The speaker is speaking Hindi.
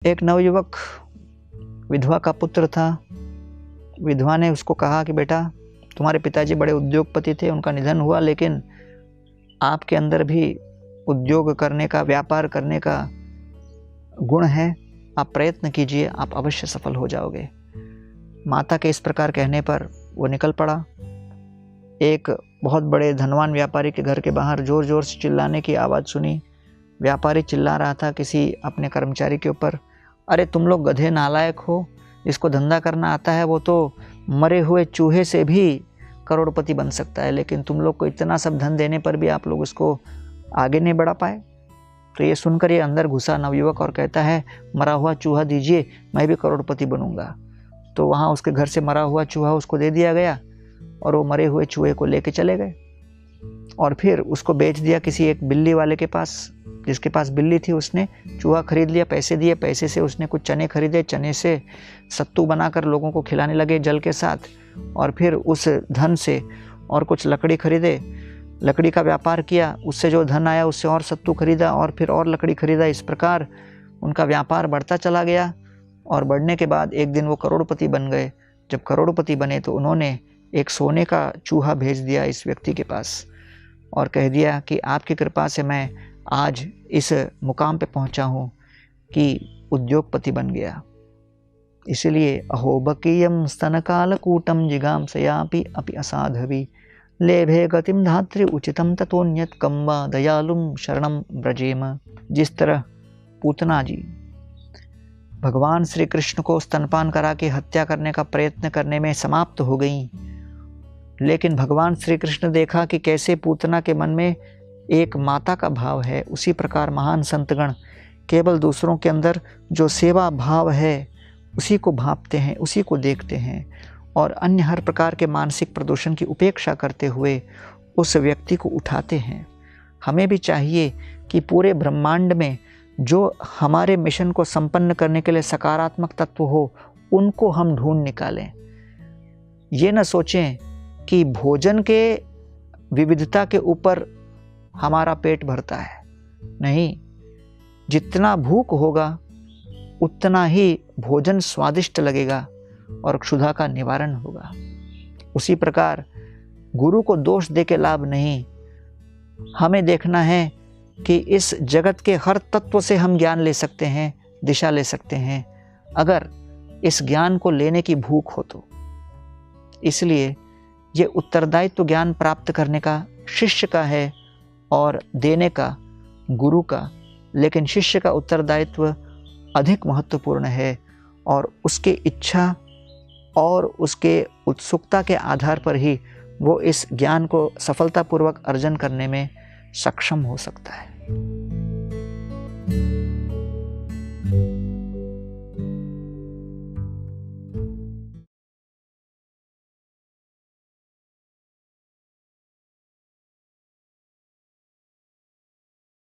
एक नवयुवक विधवा का पुत्र था। विधवा ने उसको कहा कि बेटा, तुम्हारे पिताजी बड़े उद्योगपति थे, उनका निधन हुआ, लेकिन आपके अंदर भी उद्योग करने का, व्यापार करने का गुण है, आप प्रयत्न कीजिए, आप अवश्य सफल हो जाओगे। माता के इस प्रकार कहने पर वो निकल पड़ा। एक बहुत बड़े धनवान व्यापारी के घर के बाहर जोर जोर से चिल्लाने की आवाज़ सुनी। व्यापारी चिल्ला रहा था किसी अपने कर्मचारी के ऊपर, अरे तुम लोग गधे नालायक हो, जिसको धंधा करना आता है वो तो मरे हुए चूहे से भी करोड़पति बन सकता है, लेकिन तुम लोग को इतना सब धन देने पर भी आप लोग उसको आगे नहीं बढ़ा पाए। तो ये सुनकर ये अंदर घुसा नवयुवक और कहता है, मरा हुआ चूहा दीजिए, मैं भी करोड़पति बनूंगा। तो वहाँ उसके घर से मरा हुआ चूहा उसको दे दिया गया और वो मरे हुए चूहे को लेके चले गए और फिर उसको बेच दिया किसी एक बिल्ली वाले के पास। जिसके पास बिल्ली थी उसने चूहा खरीद लिया, पैसे दिए, पैसे से उसने कुछ चने खरीदे, चने से सत्तू बनाकर लोगों को खिलाने लगे जल के साथ, और फिर उस धन से और कुछ लकड़ी खरीदे, लकड़ी का व्यापार किया, उससे जो धन आया उससे और सत्तू खरीदा और फिर और लकड़ी खरीदा। इस प्रकार उनका व्यापार बढ़ता चला गया और बढ़ने के बाद एक दिन वो करोड़पति बन गए। जब करोड़पति बने तो उन्होंने एक सोने का चूहा भेज दिया इस व्यक्ति के पास और कह दिया कि आपकी कृपा से मैं आज इस मुकाम पे पहुंचा हूँ कि उद्योगपति बन गया। इसलिए अहोबकीयम स्तनकालकूटम जिगांसयापि अपि असाधवी लेभे गतिम धात्री उचितम ततोन्यत कम्बा दयालुम शरणम ब्रजेम। जिस तरह पूतना जी भगवान श्री कृष्ण को स्तनपान करा के हत्या करने का प्रयत्न करने में समाप्त हो गईं, लेकिन भगवान श्री कृष्ण देखा कि कैसे पूतना के मन में एक माता का भाव है, उसी प्रकार महान संतगण केवल दूसरों के अंदर जो सेवा भाव है उसी को भांपते हैं, उसी को देखते हैं और अन्य हर प्रकार के मानसिक प्रदूषण की उपेक्षा करते हुए उस व्यक्ति को उठाते हैं। हमें भी चाहिए कि पूरे ब्रह्मांड में जो हमारे मिशन को संपन्न करने के लिए सकारात्मक तत्व हो, उनको हम ढूंढ निकालें। ये न सोचें कि भोजन के विविधता के ऊपर हमारा पेट भरता है। नहीं, जितना भूख होगा उतना ही भोजन स्वादिष्ट लगेगा और क्षुधा का निवारण होगा। उसी प्रकार गुरु को दोष दे के लाभ नहीं, हमें देखना है कि इस जगत के हर तत्व से हम ज्ञान ले सकते हैं, दिशा ले सकते हैं, अगर इस ज्ञान को लेने की भूख हो तो। इसलिए ये उत्तरदायित्व ज्ञान प्राप्त करने का शिष्य का है और देने का गुरु का, लेकिन शिष्य का उत्तरदायित्व अधिक महत्वपूर्ण है और उसके इच्छा और उसके उत्सुकता के आधार पर ही वो इस ज्ञान को सफलतापूर्वक अर्जन करने में सक्षम हो सकता है।